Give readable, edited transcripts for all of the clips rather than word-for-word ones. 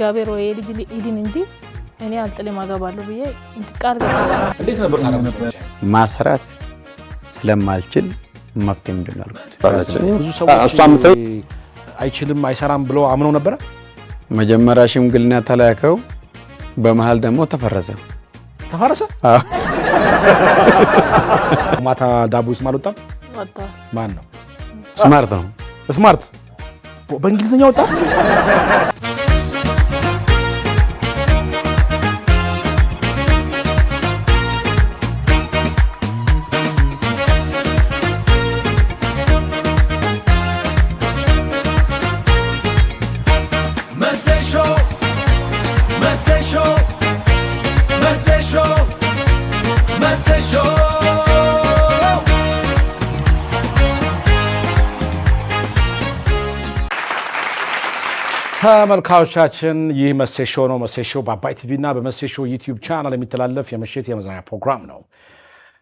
ጋቤሮ የልጅ ኢዲን እንጂ እኔ አልጥልም አገባለሁ ብዬ ቃል ገባለሁ። እንዴት ነበር ታዲያ? ማስራት ስለማልችል መፍትሄ ምንድነው አልኩት። ብዙ ሰዎች አይችልም አይሰራም ብለው አምነው ነበር። መጀመሪያ ሽምግልና ተላከው በመሃል ደግሞ ተፈረሰ። ማታ ዳቦ ይስማል ወጣ። ማን ነው? ስማርት ነው። ስማርት በእንግሊዝኛ ወጣ። ተመልካቾቻችን ይህ መሴሾ ነው። መሴሾ በአባይ ቲቪ እና በመሴሾ ዩቲዩብ ቻናል የሚተላለፍ የምሽት የመዝናኛ ፕሮግራም ነው።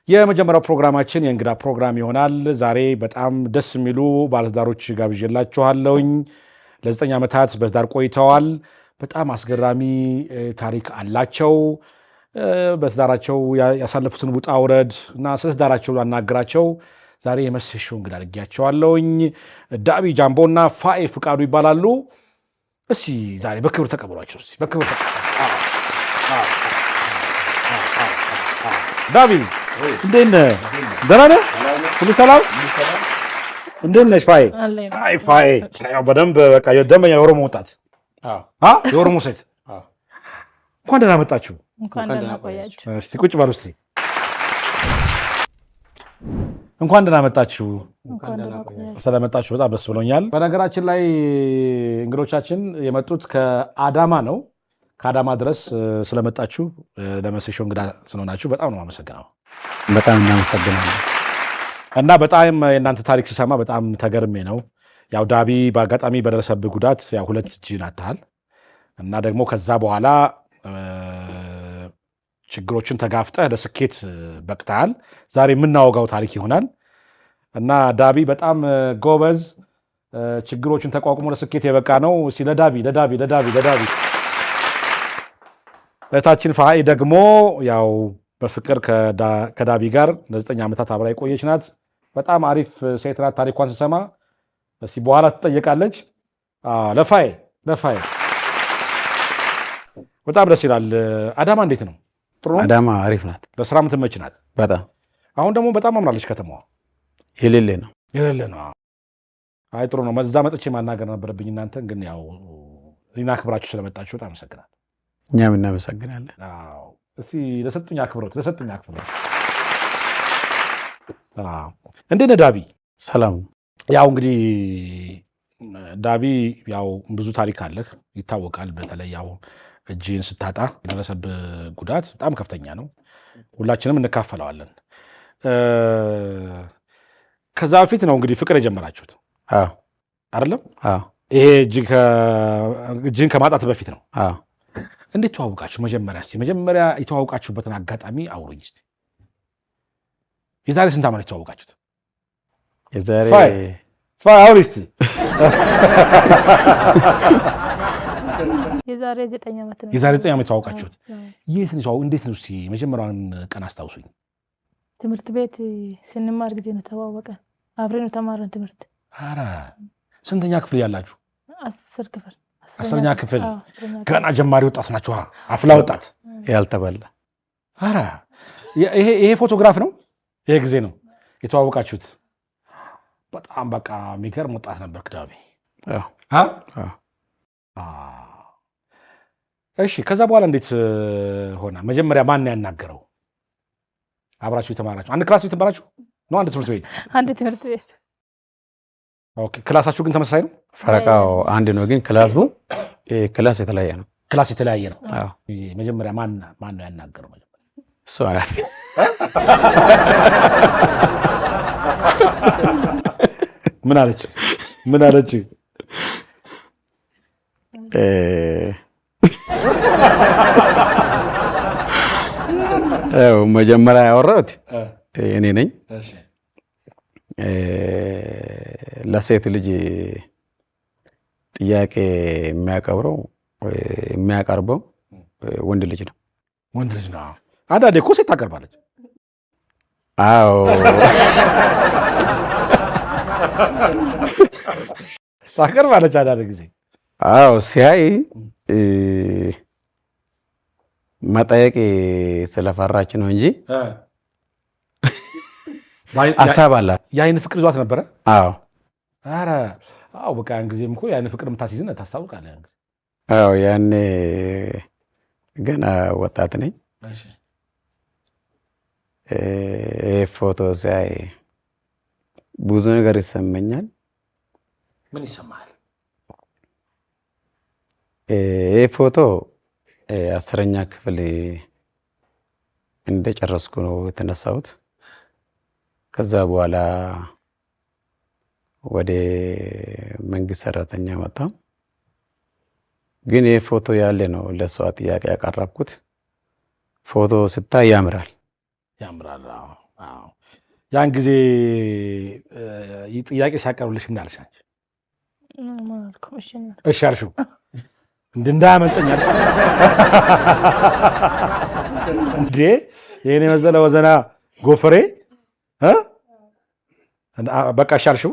የመጀመሪያው ፕሮግራማችን የእንግዳ ፕሮግራም ይሆናል። ዛሬ በጣም ደስ የሚሉ ባለትዳሮች ጋብዤላችኋለሁኝ። ለ9 ዓመታት በትዳር ቆይተዋል። በጣም አስገራሚ ታሪክ አላቸው። በትዳራቸው ያሳለፉትን ውጣ ውረድ እና ስለ ትዳራቸው አናግራቸው ዛሬ የመሴሾ እንግዳ አድርጌያቸዋለሁኝ። ዳቢ ጃምቦ እና ፋኤ ፍቃዱ ይባላሉ። እስቲ ዛሬ በክብር ተቀበሏቸው። እስቲ በክብር ዳቢ እንዴት ነህ? ደህና ነህ? ሁሉ ሰላም? እንዴት ነሽ ፋኤ? አይ ፋኤ በደንብ በቃ የደመኛ የኦሮሞ ወጣት የኦሮሞ ሴት እንኳን ደህና መጣችሁ። እንኳን ደህና ቆያችሁ። እስቲ ቁጭ በሉ። እስቲ እንኳን ደህና መጣችሁ። ስለመጣችሁ በጣም ደስ ብሎኛል። በነገራችን ላይ እንግዶቻችን የመጡት ከአዳማ ነው። ከአዳማ ድረስ ስለመጣችሁ ለመሴሾ እንግዳ ስለሆናችሁ በጣም ነው የማመሰግነው። በጣም እናመሰግናለን። እና በጣም የእናንተ ታሪክ ስሰማ በጣም ተገርሜ ነው። ያው ዳቢ በአጋጣሚ በደረሰብህ ጉዳት ያው 2 እጅህን አጥተሃል እና ደግሞ ከዛ በኋላ ችግሮችን ተጋፍጠህ ለስኬት በቅተሃል። ዛሬ የምናወጋው ታሪክ ይሆናል እና ዳቢ በጣም ጎበዝ፣ ችግሮችን ተቋቁሞ ለስኬት የበቃ ነው። እስኪ ለዳቢ እህታችን ፋኤ ደግሞ ያው በፍቅር ከዳቢ ጋር ለ9 ዓመታት አብራ የቆየች ናት። በጣም አሪፍ ሴት ናት። ታሪኳን ስሰማ እስኪ በኋላ ትጠየቃለች። ለፋኤ በጣም ደስ ይላል። አዳማ እንዴት ነው? አዳማ አሪፍ ናት። ለስራ የምትመች ናት በጣም። አሁን ደግሞ በጣም አምራለች ከተማዋ። የሌለ ነው። አይ ጥሩ ነው። እዛ መጥቼ ማናገር ነበረብኝ እናንተን፣ ግን ያው እኔን አክብራችሁ ስለመጣችሁ በጣም አመሰግናለሁ። እኛም እናመሰግናለን። እስኪ ለሰጡኝ አክብሮት እንዴት ነህ ዳቢ? ሰላም። ያው እንግዲህ ዳቢ ያው ብዙ ታሪክ አለህ ይታወቃል። በተለይ ያው እጅን ስታጣ የደረሰብህ ጉዳት በጣም ከፍተኛ ነው። ሁላችንም እንካፈለዋለን። ከዛ በፊት ነው እንግዲህ ፍቅር የጀመራችሁት አይደለም? ይሄ እጅን ከማጣት በፊት ነው። እንዴት ተዋውቃችሁ? መጀመሪያ የተዋውቃችሁበትን አጋጣሚ አውሩኝ እስኪ። የዛሬ ስንት ዓመት የተዋውቃችሁት? አውሪ እስኪ። የዛሬ 9 ዓመት ነው። የዛሬ 9 ዓመት የተዋውቃችሁት? የት ነው? እንዴት ነው? እስኪ መጀመሪያውን ቀን አስታውሱኝ። ትምህርት ቤት ስንማር ጊዜ ነው ተዋወቀን። አብረን ነው ተማረን ትምህርት። ኧረ ስንተኛ ክፍል ያላችሁ? 10 ክፍል። 10ኛ ክፍል። ገና ጀማሪ ወጣት ናችሁ። አፍላ ወጣት ያልተበላ። ኧረ ይሄ ፎቶግራፍ ነው? ይሄ ጊዜ ነው የተዋወቃችሁት? በጣም በቃ የሚገርም ወጣት ነበር ዳቢ። እሺ ከዛ በኋላ እንዴት ሆነ? መጀመሪያ ማን ያናገረው? አብራችሁ የተማራችሁ አንድ ክላስ የተማራችሁ ነው? አንድ ትምህርት ቤት? አንድ ትምህርት ቤት። ኦኬ። ክላሳችሁ ግን ተመሳሳይ ነው? ፈረቃው አንድ ነው፣ ግን ክላስ የተለያየ ነው። ክላስ የተለያየ ነው። መጀመሪያ ማን ነው ያናገረው? እሱ አራት ምን አለች? መጀመሪያ ያወራሁት እኔ ነኝ። ለሴት ልጅ ጥያቄ የሚያቀብረው የሚያቀርበው ወንድ ልጅ ነው። ወንድ ልጅ ነው። አንዳንዴ እኮ ሴት ታቀርባለች። አዎ ታቀርባለች አንዳንድ ጊዜ። አዎ ሲያይ መጠየቅ ስለፈራች ነው እንጂ ሀሳብ አላት። የአይን ፍቅር ይዟት ነበረ። አዎ ኧረ አዎ በቃ ያን ጊዜም እኮ የአይን ፍቅር የምታስይዝን ታስታውቃለህ? ያን ጊዜ አዎ ያኔ ገና ወጣት ነኝ። ፎቶ ሲያይ ብዙ ነገር ይሰማኛል። ምን ይሰማል? ፎቶ 10ኛ ክፍል እንደጨረስኩ ነው የተነሳሁት። ከዛ በኋላ ወደ መንግስት ሰራተኛ መጣ። ግን ይህ ፎቶ ያለ ነው ለሷ ጥያቄ ያቀረብኩት። ፎቶ ስታይ ያምራል። አዎ ያን ጊዜ ጥያቄ ሲያቀርብልሽ ምን አልሽ አንቺ? እሺ አልሽው? እንዳያመልጠኝ እንዴ ይሄን የመሰለ ወዘና ጎፈሬ በቃ እሺ አልሽው?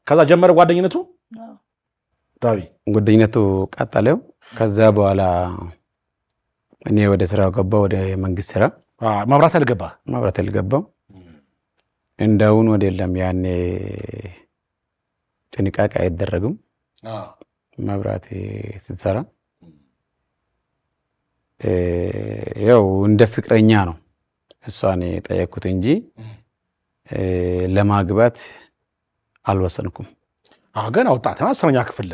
ከዛ ጀመረ ጓደኝነቱ። ጓደኝነቱ ቀጠለው። ከዛ በኋላ እኔ ወደ ስራው ገባሁ፣ ወደ መንግስት ስራ። መብራት አልገባ መብራት አልገባም። እንደውን ወደ የለም ያኔ ጥንቃቄ አይደረግም። መብራት ስትሰራ ያው እንደ ፍቅረኛ ነው እሷን የጠየኩት እንጂ ለማግባት አልወሰንኩም። ገና ወጣት ነው፣ 10ኛ ክፍል።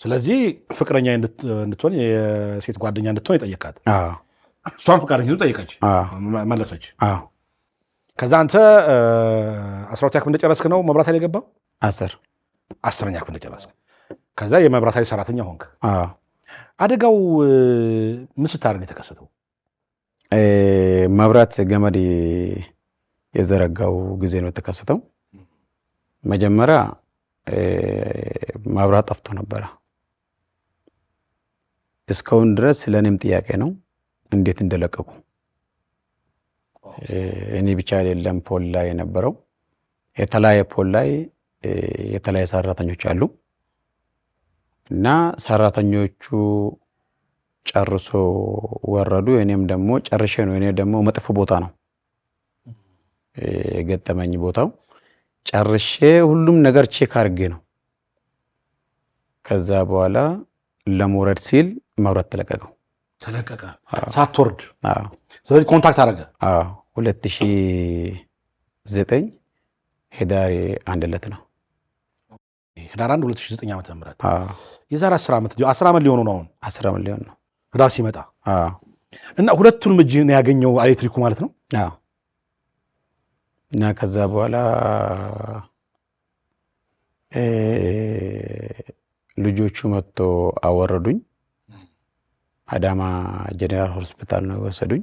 ስለዚህ ፍቅረኛ እንድትሆን የሴት ጓደኛ እንድትሆን የጠየቃት እሷን ፈቃደኝነቱን ጠየቀች፣ መለሰች። ከዛ አንተ 12ኛ ክፍል እንደጨረስክ ነው መብራት ኃይል የገባው? 10ኛ ክፍል እንደጨረስክ ከዛ የመብራት ኃይል ሰራተኛ ሆንክ። አደጋው ምን ስታደርግ ነው የተከሰተው? መብራት ገመድ የዘረጋው ጊዜ ነው የተከሰተው። መጀመሪያ መብራት ጠፍቶ ነበረ። እስካሁን ድረስ ለእኔም ጥያቄ ነው እንዴት እንደለቀቁ። እኔ ብቻ አይደለም ፖል ላይ የነበረው፣ የተለያየ ፖል ላይ የተለያየ ሰራተኞች አሉ እና ሰራተኞቹ ጨርሶ ወረዱ። እኔም ደግሞ ጨርሼ ነው። እኔ ደግሞ መጥፎ ቦታ ነው የገጠመኝ። ቦታው ጨርሼ ሁሉም ነገር ቼክ አድርጌ ነው። ከዛ በኋላ ለመውረድ ሲል መብራት ተለቀቀው። ተለቀቀ ሳትወርድ? ስለዚህ ኮንታክት አደረገ። 2009 ህዳር 1 ዕለት ነው። ህዳር 1 2009 ዓመተ ምህረት የዛሬ 10 ዓመት ሊሆኑ ነው። አሁን 10 ዓመት ሊሆን ነው ህዳር ሲመጣ። እና ሁለቱንም እጅ ነው ያገኘው ኤሌክትሪኩ ማለት ነው። እና ከዛ በኋላ ልጆቹ መጥቶ አወረዱኝ። አዳማ ጀነራል ሆስፒታል ነው የወሰዱኝ።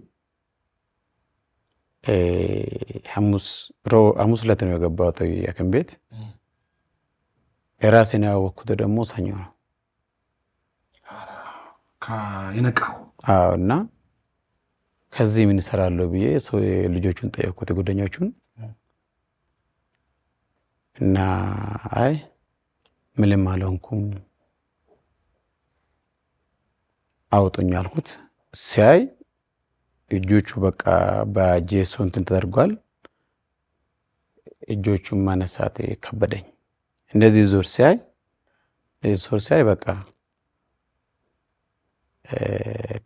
ሐሙስ ዕለት ነው የገባሁት የሐኪም ቤት። የራሴን ያወቅኩት ደግሞ ሰኞ ነው የነቃው። እና ከዚህ ምን እሰራለሁ ብዬ ልጆቹን ጠየቅኩት፣ ጓደኞቹን። እና አይ ምንም አልሆንኩም አውጡኝ አልኩት። ሲያይ እጆቹ በቃ በጄሶ እንትን ተደርጓል። እጆቹን ማነሳት ከበደኝ። እንደዚህ ዞር ሲያይ በቃ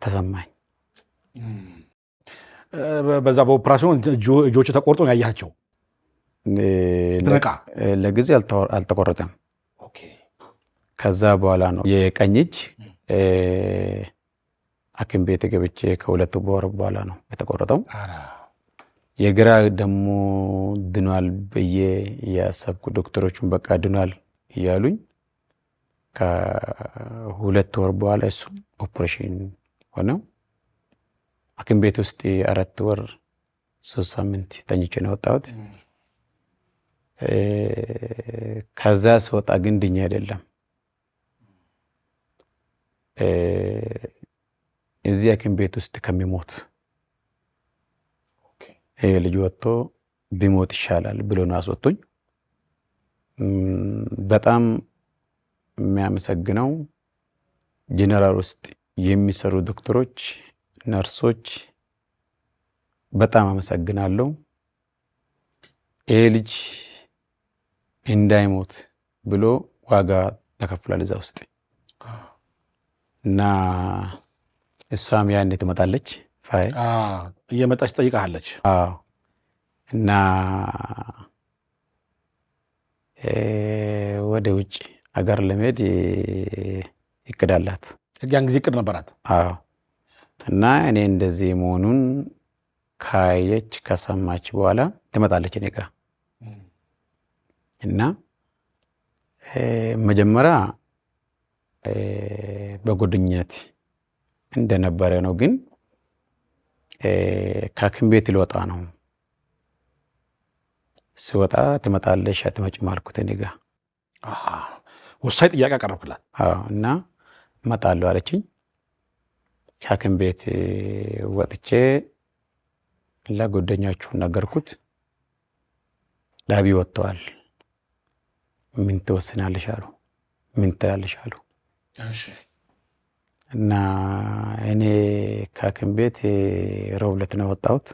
ተሰማኝ። በዛ በኦፕራሲዮን እጆቹ ተቆርጦ ነው ያያቸው? ለጊዜ አልተቆረጠም። ከዛ በኋላ ነው የቀኝ እጅ ሐኪም ቤት ገብቼ ከ2 ወር በኋላ ነው የተቆረጠው። የግራ ደግሞ ድኗል ብዬ ያሰብኩ፣ ዶክተሮቹን በቃ ድኗል እያሉኝ ከ2 ወር በኋላ እሱ ኦፕሬሽን ሆነው ሐኪም ቤት ውስጥ 4 ወር 3 ሳምንት ተኝቼ ነው የወጣሁት። ከዛ ስወጣ ግን ድኜ አይደለም እዚህ ሐኪም ቤት ውስጥ ከሚሞት ልጅ ወጥቶ ቢሞት ይሻላል ብሎ ነው አስወጡኝ። በጣም የሚያመሰግነው ጄኔራል ውስጥ የሚሰሩ ዶክተሮች፣ ነርሶች በጣም አመሰግናለሁ። ይሄ ልጅ እንዳይሞት ብሎ ዋጋ ተከፍሏል እዛ ውስጥ እና እሷም ያኔ ትመጣለች ፋይ እየመጣች ትጠይቃለች። እና ወደ ውጭ አገር ለመሄድ እቅድ አላት። ያን ጊዜ እቅድ ነበራት። እና እኔ እንደዚህ መሆኑን ካየች ከሰማች በኋላ ትመጣለች እኔ ጋ እና መጀመሪያ በጓደኝነት እንደነበረ ነው። ግን ከሐኪም ቤት ልወጣ ነው። ስወጣ ትመጣለሽ አትመጭም አልኩት እኔ ጋ። ወሳኝ ጥያቄ አቀረብክላት? እና እመጣለሁ አለችኝ። ከሐኪም ቤት ወጥቼ ለጓደኞቹ ነገርኩት። ላቢ ወጥተዋል፣ ምን ትወስናለሽ አሉ። ምን ትላለሽ አሉ። እና እኔ ከሐኪም ቤት ረቡዕ ዕለት ነው የወጣሁት።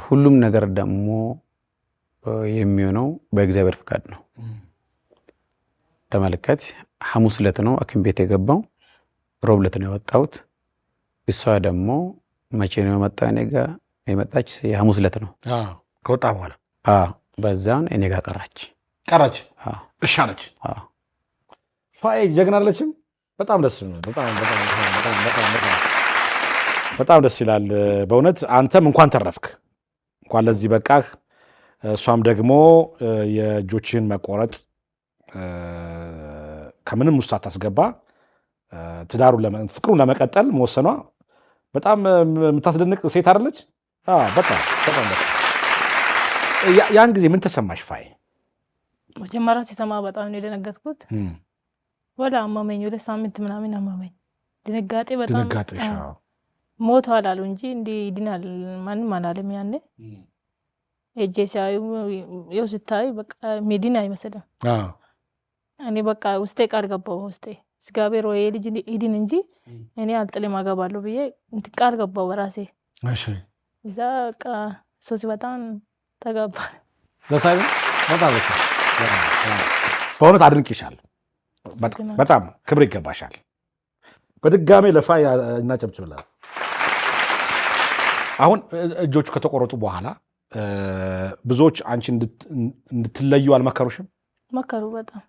ሁሉም ነገር ደግሞ የሚሆነው በእግዚአብሔር ፍቃድ ነው። ተመልከት፣ ሐሙስ ዕለት ነው ሐኪም ቤት የገባው፣ ረቡዕ ዕለት ነው የወጣሁት። እሷ ደግሞ መቼ ነው የመጣው? እኔ ጋ የመጣች ሐሙስ ዕለት ነው ከወጣ በኋላ። በዛን እኔ ጋ ቀረች። እሺ አለች። ፋይ ጀግና አለችም። በጣም ደስ በጣም ደስ ይላል በእውነት። አንተም እንኳን ተረፍክ፣ እንኳን ለዚህ በቃህ። እሷም ደግሞ የእጆችን መቆረጥ ከምንም ውስጥ ሳታስገባ ፍቅሩን ለመቀጠል መወሰኗ በጣም የምታስደንቅ ሴት አይደለች? በጣም ያን ጊዜ ምን ተሰማሽ ፋይ? መጀመሪያ ሲሰማ በጣም ነው የደነገጥኩት። ወደ አመመኝ፣ ወደ ሳምንት ምናምን አመመኝ። ድንጋጤ በጣም ሞቷል አሉ እንጂ እንዲህ ይድናል ማንም አላለም። ያኔ እጄ ሲያዩ ይኸው ስታይ በቃ ሚድን አይመስልም። እኔ በቃ ውስጤ ቃል ገባው። ውስጤ እግዚአብሔር ወይ ልጅ ይድን እንጂ እኔ አልጥልም አገባለሁ ብዬ ቃል ገባው በራሴ። እዛ በቃ ሶሲ በጣም ተጋባ። በእውነት አድንቄሻለሁ። በጣም ክብር ይገባሻል። በድጋሜ ለፋይ እናጨብጭብላት። አሁን እጆቹ ከተቆረጡ በኋላ ብዙዎች አንቺ እንድትለዩ አልመከሩሽም? መከሩ በጣም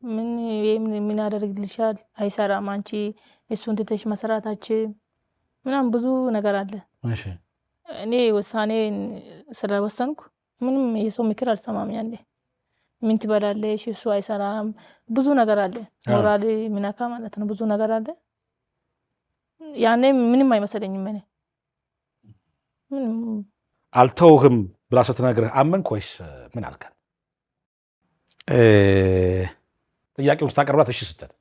ምን ያደርግልሻል? አይሰራም፣ አንቺ እሱን ትተሽ መስራታችን ምናምን ብዙ ነገር አለ። እኔ ውሳኔ ስለወሰንኩ ምንም የሰው ምክር አልሰማም። ያኔ ምን ትበላለሽ? እሱ አይሰራም፣ ብዙ ነገር አለ። ሞራል ሚነካ ማለት ነው። ብዙ ነገር አለ። ያኔ ምንም አይመሰለኝም። እኔ አልተውህም ብላ ስትነግርህ አመንክ ወይስ ምን አልከን? ጥያቄውን ስታቀርባት እሺ ስትል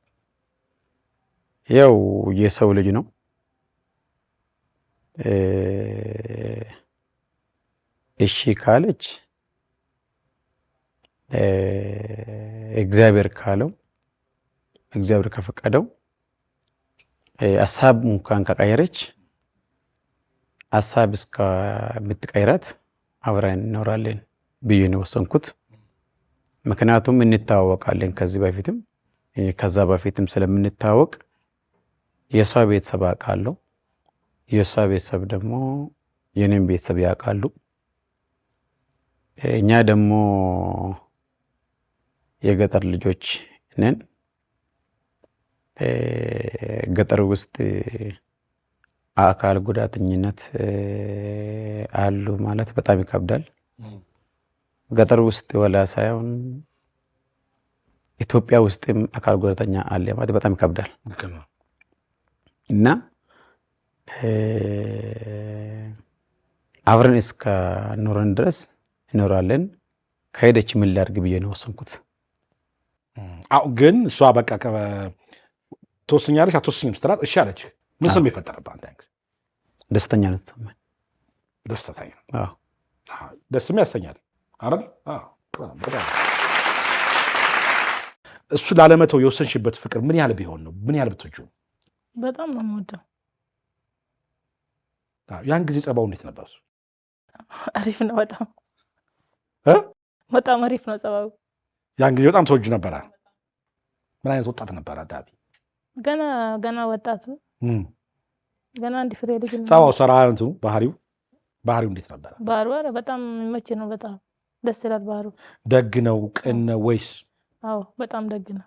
ያው የሰው ልጅ ነው። እሺ ካለች እግዚአብሔር ካለው እግዚአብሔር ከፈቀደው ሀሳብ እንኳን ከቀየረች ሀሳብ እስከምትቀይራት አብረን እንኖራለን ብዬ ነው ወሰንኩት። ምክንያቱም እንታወቃለን ከዛ በፊትም ስለምንታወቅ የሷ ቤተሰብ አውቃለሁ፣ የሷ ቤተሰብ ደግሞ የኔም ቤተሰብ ያውቃሉ። እኛ ደግሞ የገጠር ልጆች ነን። ገጠር ውስጥ አካል ጉዳተኝነት አሉ ማለት በጣም ይከብዳል። ገጠር ውስጥ ወላ ሳይሆን ኢትዮጵያ ውስጥም አካል ጉዳተኛ አለ ማለት በጣም ይከብዳል። እና አብረን እስከ ኖረን ድረስ እኖራለን። ከሄደች ምን ላድርግ ብዬ ነው ወሰንኩት። ግን እሷ በቃ ትወስኛለሽ አትወስኝም ስትላት እሺ አለች። ምን ስሜት ፈጠረብህ አንተ? ደስተኛ ነው ተሰማኝ። ደስተኛ ደስም ያሰኛል አይደል? እሱ ላለመተው የወሰንሽበት ፍቅር ምን ያህል ቢሆን ነው? ምን ያህል ብትወጂው? በጣም ነው የምወደው። ያን ጊዜ ጸባው እንዴት ነበር? እሱ አሪፍ ነው። በጣም አሪፍ ነው ጸባው። ያን ጊዜ በጣም ተወጁ ነበረ። ምን አይነት ወጣት ነበረ ዳቢ? ገና ወጣት ነው። ገና አንድ ፍሬ ልጅ ነው። ጸባው ሰራንቱ ባህሪው እንዴት ነበረ? ባህሪው በጣም የሚመች ነው። በጣም ደስ ይላል ባህሪው። ደግ ነው? ቅን ነው ወይስ? አዎ በጣም ደግ ነው።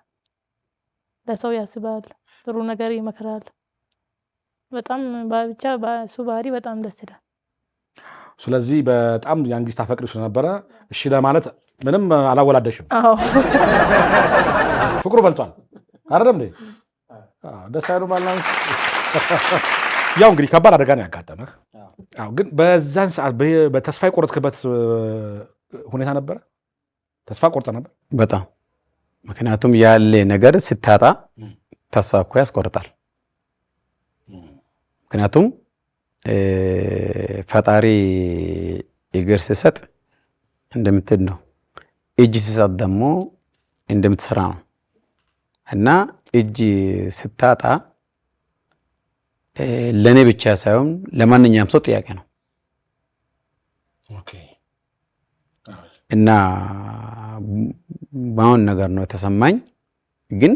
ለሰው ያስባል፣ ጥሩ ነገር ይመክራል። በጣም ብቻ እሱ ባህሪ በጣም ደስ ይላል። ስለዚህ በጣም ያን ጊዜ ታፈቅሪ ስለነበረ እሺ ለማለት ምንም አላወላደሽም? አዎ ፍቅሩ በልጧል አይደለም እንዴ? ደስ አይሉ ባላን ያው እንግዲህ ከባድ አደጋ ነው ያጋጠመህ። አዎ ግን በዛን ሰዓት በተስፋ የቆረጥክበት ሁኔታ ነበረ? ተስፋ ቆርጠ ነበር? በጣም ምክንያቱም ያለ ነገር ስታጣ ተስፋ እኮ ያስቆርጣል። ምክንያቱም ፈጣሪ እግር ሲሰጥ እንደምትል ነው፣ እጅ ሲሰጥ ደግሞ እንደምትሰራ ነው። እና እጅ ስታጣ ለኔ ብቻ ሳይሆን ለማንኛውም ሰው ጥያቄ ነው። እና ባውን ነገር ነው የተሰማኝ። ግን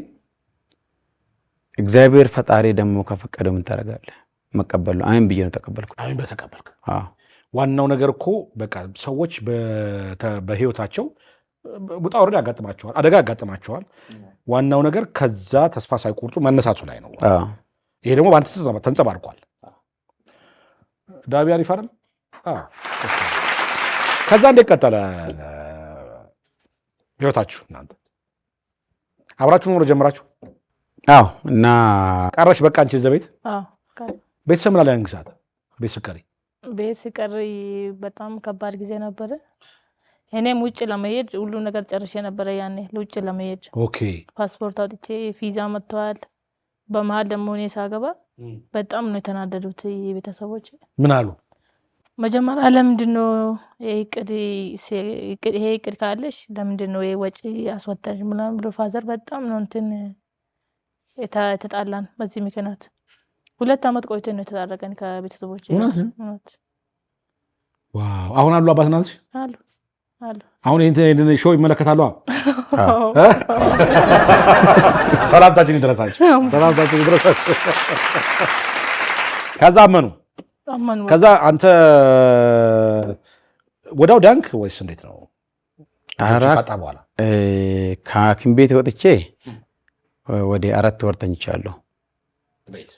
እግዚአብሔር ፈጣሪ ደግሞ ከፈቀደው ምን ታደርጋለህ? መቀበል ነው። አሜን ብዬ ነው ተቀበልኩት። አሜን በተቀበልክ። ዋናው ነገር እኮ በቃ ሰዎች በህይወታቸው ውጣ ውረድ ያጋጥማቸዋል፣ አደጋ ያጋጥማቸዋል። ዋናው ነገር ከዛ ተስፋ ሳይቆርጡ መነሳቱ ላይ ነው። ይሄ ደግሞ በአንተ ተንጸባርቋል። ዳቢ አሪፍ አይደል? ከዛ እንዴት ቀጠለ ህይወታችሁ? እናንተ አብራችሁ መኖር ጀመራችሁ? አዎ። እና ቀረሽ በቃ አንቺ እዛ ቤት? አዎ። ቤተሰብ ምን አለ ያን ሰዓት? ቤት ስቀሪ በጣም ከባድ ጊዜ ነበረ። እኔም ውጭ ለመሄድ ሁሉ ነገር ጨርሼ ነበረ ያኔ ለውጭ ለመሄድ። ኦኬ። ፓስፖርት አውጥቼ ቪዛ መጥተዋል። በመሀል ደግሞ እኔ ሳገባ በጣም ነው የተናደዱት ቤተሰቦች። ምን አሉ? መጀመሪያ ለምንድን ነው ይሄ እቅድ ካለሽ ለምንድን ነው ወጪ አስወጣሽ ምናምን ብሎ ፋዘር በጣም ነው እንትን የተጣላን በዚህ ምክንያት። 2 ዓመት ቆይተን ነው የተጣረቀን ከቤተሰቦች። ዋው! አሁን አሉ አባት ናት? አሉ። አሁን ይሄን ሾው ይመለከታሉ? ሰላምታችን ይድረሳችሁ። ከዛ አመኑ። ከዛ አንተ ወዳው ዳንክ ወይስ እንዴት ነው? በኋላ ከሐኪም ቤት ወጥቼ ወደ 4 ወር ተኝቻለሁ ቤት።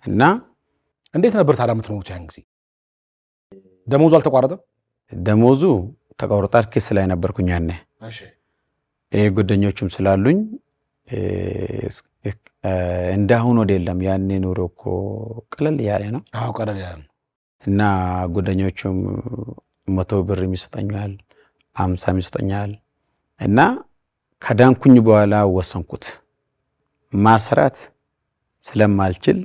እና እንዴት ነበር ታዲያ የምትኖሩት ያን ጊዜ? ደሞዙ አልተቋረጠም? ደሞዙ ተቋርጧል። ክስ ላይ ነበርኩኝ ያኔ። ጓደኞችም ስላሉኝ እንዳሁን ወደ የለም። ያኔ ኑሮ እኮ ቀለል ያለ ነው። አዎ ቀለል ያለ ነው። እና ጓደኞቹም 100 ብር ይሰጠኛል፣ 50 ይሰጠኛል። እና ከዳንኩኝ በኋላ ወሰንኩት ማስራት ስለማልችል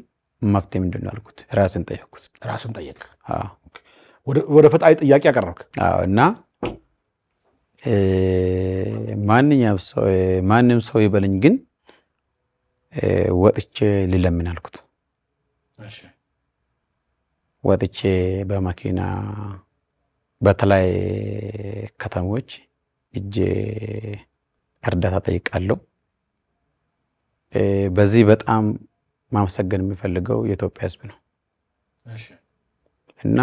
መፍትሄ ምንድን ነው አልኩት። ራስን ጠየቅኩት። ራስን ጠየቅ? አዎ። ወደ ፈጣሪ ጥያቄ አቀረብክ? አዎ። እና ማንም ሰው ይበለኝ ግን ወጥቼ ልለምን አልኩት። ወጥቼ በመኪና በተለይ ከተሞች እጄ እርዳታ ጠይቃለሁ። በዚህ በጣም ማመሰገን የሚፈልገው የኢትዮጵያ ሕዝብ ነው። እና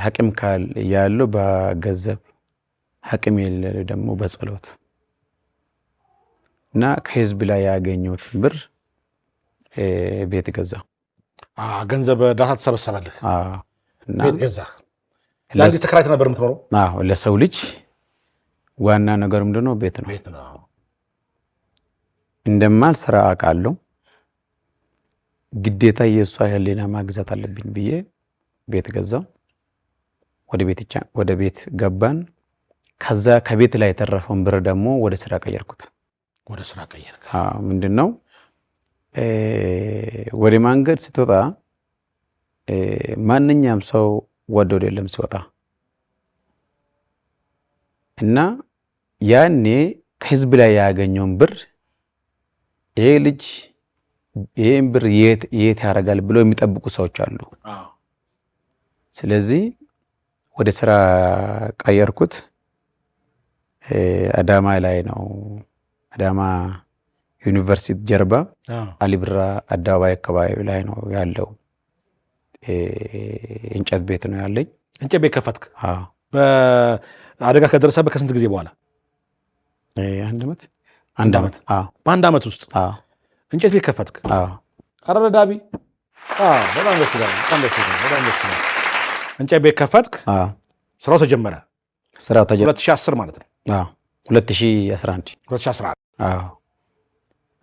ሐኪም ካል ያለው በገንዘብ ሐኪም የሌለው ደግሞ በጸሎት እና ከሕዝብ ላይ ያገኘሁት ብር ቤት ገዛ። ገንዘብ ዳታ ተሰበሰበልህ? እና ቤት ገዛ። ለዚህ ተከራይተህ ነበር የምትኖረው? አዎ። ለሰው ልጅ ዋና ነገር ምንድነው? ቤት ነው። እንደማል ስራ አውቃለሁ። ግዴታ የእሷ ህሊና ማግዛት አለብኝ ብዬ ቤት ገዛው። ወደ ቤት ገባን። ከዛ ከቤት ላይ የተረፈውን ብር ደግሞ ወደ ስራ ቀየርኩት። ወደ ስራ ቀየርክ? ምንድነው ወደ መንገድ ስትወጣ ማንኛውም ሰው ወዶ አይደለም ሲወጣ እና ያኔ ከህዝብ ላይ ያገኘውን ብር ይሄ ልጅ ይሄን ብር የት ያደርጋል ብሎ የሚጠብቁ ሰዎች አሉ። ስለዚህ ወደ ስራ ቀየርኩት። አዳማ ላይ ነው። አዳማ ዩኒቨርሲቲ ጀርባ አሊብራ አዳባይ አካባቢ ላይ ነው ያለው። እንጨት ቤት ነው ያለኝ። እንጨት ቤት ከፈትክ? በአደጋ ከደረሰበት ከስንት ጊዜ በኋላ? አንድ ዓመት። በአንድ ዓመት ውስጥ እንጨት ቤት ከፈትክ? አረ ዳቢ በጣም ደስ ይላል። እንጨት ቤት ከፈትክ፣ ስራው ተጀመረ። 2010 ማለት ነው። 2011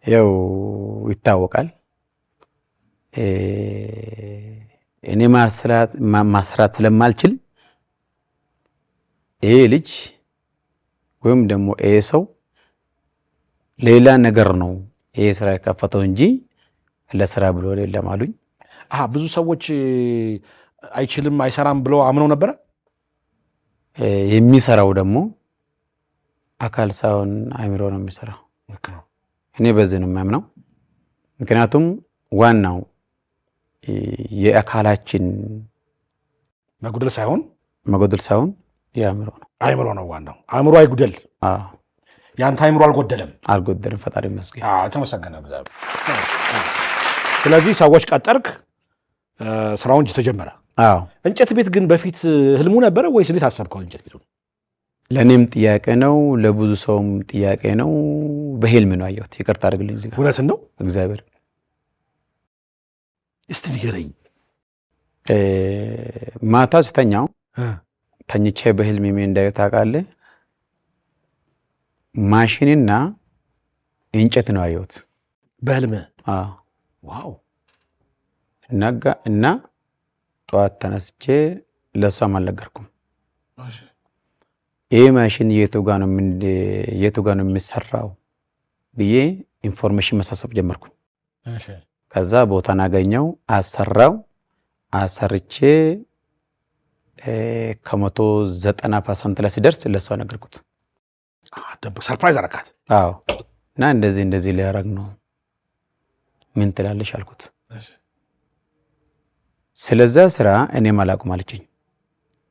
ያው ይታወቃል። እኔ ማስራት ስለማልችል ይሄ ልጅ ወይም ደግሞ ይሄ ሰው ሌላ ነገር ነው ይሄ ስራ የከፈተው እንጂ ለስራ ብሎ አይደለም አሉኝ። ብዙ ሰዎች አይችልም አይሰራም ብለው አምነው ነበረ። የሚሰራው ደግሞ አካል ሳይሆን አእምሮ ነው የሚሰራው። እኔ በዚህ ነው የማምነው። ምክንያቱም ዋናው የአካላችን መጉደል ሳይሆን የአእምሮ ነው። አእምሮ ነው ዋናው። አእምሮ አይጉደል። ያንተ አእምሮ አልጎደለም። ፈጣሪ ይመስገን። ተመሰገነ። ስለዚህ ሰዎች ቀጠርክ፣ ስራውን ተጀመረ። እንጨት ቤት ግን በፊት ህልሙ ነበረ ወይስ እንዴት አሰብከው? እንጨት ቤቱ ለእኔም ጥያቄ ነው፣ ለብዙ ሰውም ጥያቄ ነው። በህልም ነው አየሁት። ይቅርታ አድርግልኝ። እዚህ ጋር እውነትን ነው እግዚአብሔር። እስቲ ንገረኝ። ማታ ስተኛው ተኝቼ በህልም ምን እንዳየሁ ታውቃለህ? ማሽንና እንጨት ነው አየሁት በህልም። ዋው። እና ጠዋት ተነስቼ ለሷም አልነገርኩም። ይሄ ማሽን የቱ ጋር ነው የሚሰራው ብዬ ኢንፎርሜሽን መሰብሰብ ጀመርኩኝ። ከዛ ቦታን አገኘው፣ አሰርቼ ከ190% ላይ ሲደርስ ለሷ ነገርኩት። ሰርፕራይዝ አረካት? እና እንደዚህ ሊያረግ ነው ምን ትላለሽ አልኩት። ስለዛ ስራ እኔም አላውቅም አለችኝ።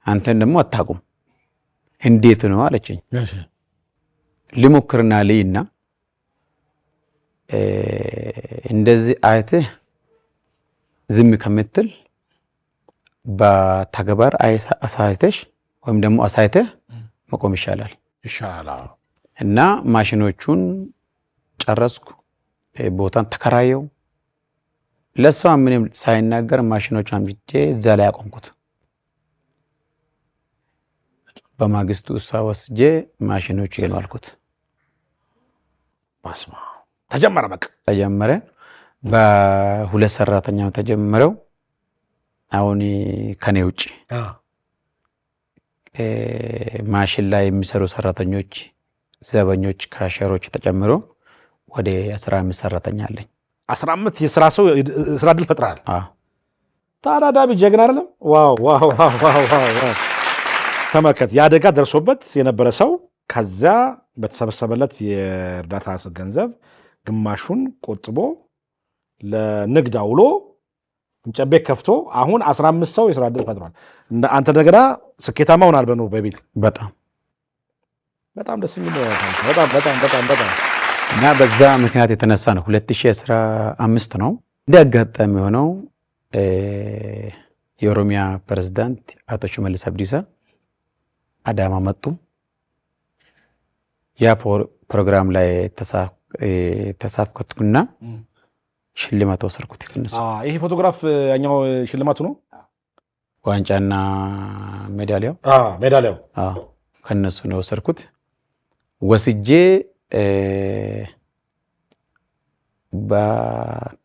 አንተን ደግሞ አታውቁም እንዴት ነው አለችኝ። ልሞክርና ልይና እንደዚህ አይተህ ዝም ከምትል በተግባር አሳይተሽ ወይም ደግሞ አሳይተህ መቆም ይሻላል። እና ማሽኖቹን ጨረስኩ። ቦታን ተከራየው። ለሷ ምንም ሳይናገር ማሽኖቹን አምጥቼ እዛ ላይ አቆምኩት። በማግስቱ እሷ ወስጄ ማሽኖቹ ይሄን አልኩት። ባስማ ተጀመረ። በቃ ተጀመረ። በሁለት ሰራተኛ ነው ተጀመረው። አሁን ከኔ ውጪ ማሽን ላይ የሚሰሩ ሰራተኞች፣ ዘበኞች፣ ካሸሮች ተጨምሮ ወደ 15 ሰራተኛ አለኝ። 15 የስራ ሰው ስራ ድል ፈጥራል። ታዳዳቢ ጀግና አይደለም? ዋው ዋው ዋው ዋው! ተመከት። የአደጋ ደርሶበት የነበረ ሰው ከዛ በተሰበሰበለት የእርዳታ ገንዘብ ግማሹን ቆጥቦ ለንግድ አውሎ እንጨት ቤት ከፍቶ አሁን 15 ሰው የስራ ዕድል ፈጥሯል። አንተ እንደገና ስኬታማ ሆናል በኑሮ በቤት። በጣም ደስ የሚል በጣም እና በዛ ምክንያት የተነሳ ነው 2015 ነው እንዳጋጣሚ ሆነው የኦሮሚያ ፕሬዝዳንት አቶ ሽመልስ አብዲሳ አዳማ መጡ። ያ ፕሮግራም ላይ ተሳትፎና ሽልማት ወሰድኩት። ከነሱ ይሄ ፎቶግራፍ ያኛው ሽልማቱ ነው። ዋንጫና ሜዳሊያው ከነሱ ነው ወሰድኩት። ወስጄ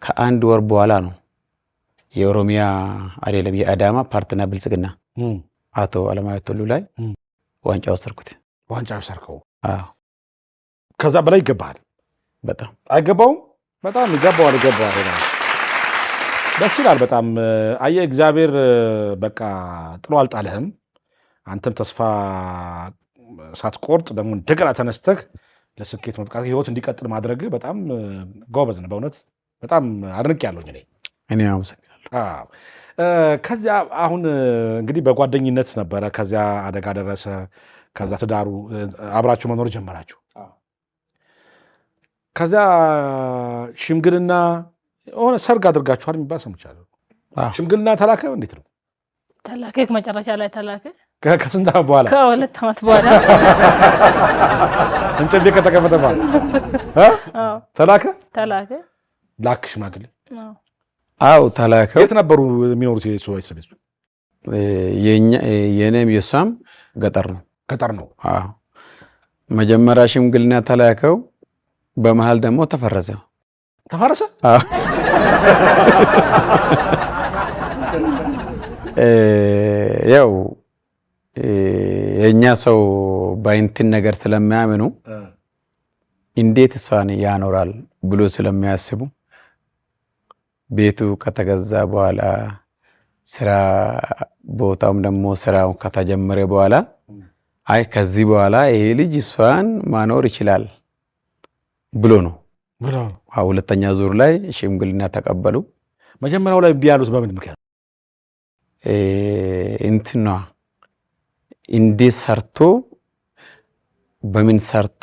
ከአንድ ወር በኋላ ነው የኦሮሚያ አይደለም የአዳማ ፓርቲና ብልጽግና አቶ አለማየሁ ቱሉ ላይ ዋንጫ ወሰድኩት። ዋንጫ ወሰድከው። አዎ ከዛ በላይ ይገባል። በጣም አይገባውም? በጣም ይገባዋል። ደስ ይላል በጣም። አየህ እግዚአብሔር በቃ ጥሎ አልጣለህም። አንተም ተስፋ ሳትቆርጥ ደግሞ እንደገና ተነስተህ ለስኬት መብቃት ህይወት እንዲቀጥል ማድረግ በጣም ጎበዝ ነው። በእውነት በጣም አድንቄያለሁ እኔ አመሰግናለሁ። ከዚያ አሁን እንግዲህ በጓደኝነት ነበረ። ከዚያ አደጋ ደረሰ። ከዛ ትዳሩ አብራችሁ መኖር ጀመራችሁ። ከዚያ ሽምግልና ሆነ ሰርግ አድርጋችኋል የሚባል ሰምቻለሁ። ሽምግልና ተላከ? እንዴት ነው ተላከ? መጨረሻ ላይ ተላከ። ከስንት ዓመት በኋላ? ከ2 ዓመት በኋላ እንጨት ቤት ከተቀመጠ በኋላ ተላከ። ላክ ሽማግሌ? አዎ ተላከው። የት ነበሩ የሚኖሩት ሰዎች? የኔም የሷም ገጠር ነው። አዎ መጀመሪያ ሽምግልና ተላከው። በመሃል ደግሞ ተፈረሰ። አዎ ያው የኛ ሰው በእንትን ነገር ስለሚያምኑ እንዴት እሷን ያኖራል ብሎ ስለሚያስቡ ቤቱ ከተገዛ በኋላ ስራ ቦታውም ደግሞ ስራው ከተጀመረ በኋላ አይ ከዚህ በኋላ ይሄ ልጅ እሷን ማኖር ይችላል ብሎ ነው። ሁለተኛ ዙር ላይ ሽምግልና ተቀበሉ። መጀመሪያው ላይ እምቢ ያሉት በምን ምክንያት? እንትና እንዴት ሰርቶ በምን ሰርቶ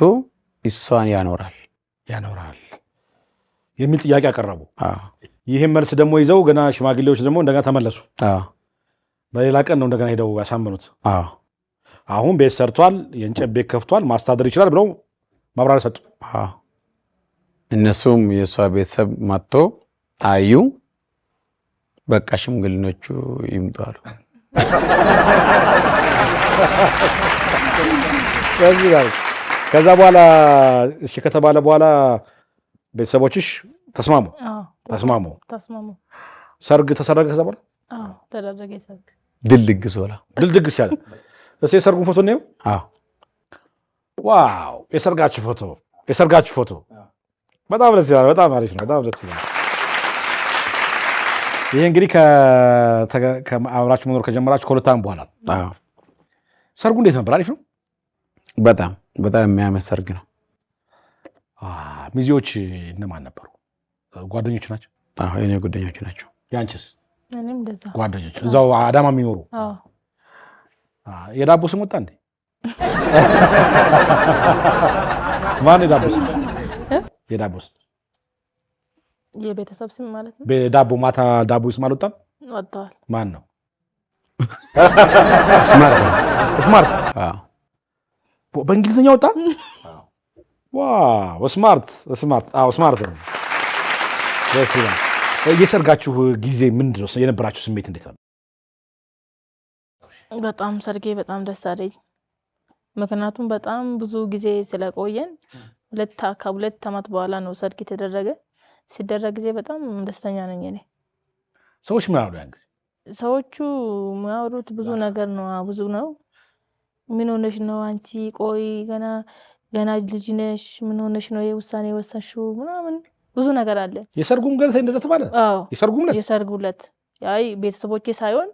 እሷን ያኖራል የሚል ጥያቄ አቀረቡ። ይህም መልስ ደግሞ ይዘው ገና ሽማግሌዎች ደግሞ እንደገና ተመለሱ። በሌላ ቀን ነው እንደገና ሄደው ያሳመኑት። አሁን ቤት ሰርቷል፣ የእንጨት ቤት ከፍቷል፣ ማስተዳደር ይችላል ብለው ማብራሪያ ሰጡ። እነሱም የእሷ ቤተሰብ መጥቶ አዩ። በቃ ሽምግልኖቹ ይምጡ አሉ። ከዛ በኋላ እሺ ከተባለ በኋላ ቤተሰቦችሽ ተስማሙ። ሰርግ ተሰረገ። ከዛ በኋላ ተደረገ ሰርግ። ድል ድግስ ያለ እስኪ የሰርጉን ፎቶ ነው። ዋው! የሰርጋችሁ ፎቶ በጣም ደስ ይላል። በጣም አሪፍ ነው። በጣም ደስ ይላል። ይሄ እንግዲህ ከአብራችሁ መኖር ከጀመራችሁ ከ2 ዓመት በኋላ ሰርጉ እንዴት ነበር? አሪፍ ነው። በጣም የሚያምር ሰርግ ነው። ሚዜዎች እነማን ነበሩ? ጓደኞች ናቸው? የኔ ጓደኞች ናቸው። ያንቺስ? እኔም እንደዛ ጓደኞች እዛው አዳማ የሚኖሩ? የዳቦ ስም ወጣ እንዴ? ማን የዳቦ ስም? የቤተሰብ ስም ማለት ነው። በዳቦ ማታ ዳቦ ስም አልወጣም? ወጥቷል። ማን ነው? ስማርት። በእንግሊዝኛ ወጣ? ዋው! ስማርት ነው። የሰርጋችሁ ጊዜ ምንድን ነው የነበራችሁ ስሜት? እንዴት ነው? በጣም ሰርጌ በጣም ደስ አለኝ። ምክንያቱም በጣም ብዙ ጊዜ ስለቆየን 2 ዓመት በኋላ ነው ሰርግ የተደረገ። ሲደረግ ጊዜ በጣም ደስተኛ ነኝ እኔ። ሰዎች ምን አሉ ያን ጊዜ? ሰዎቹ የሚያወሩት ብዙ ነገር ነው። ብዙ ነው። ምን ሆነሽ ነው አንቺ? ቆይ ገና ልጅ ነሽ። ምን ሆነሽ ነው የውሳኔ ወሰንሽው? ምናምን ብዙ ነገር አለ። የሰርጉም ገለታ እንደዛ ተባለ? የሰርጉ ዕለት አይ ቤተሰቦቼ ሳይሆን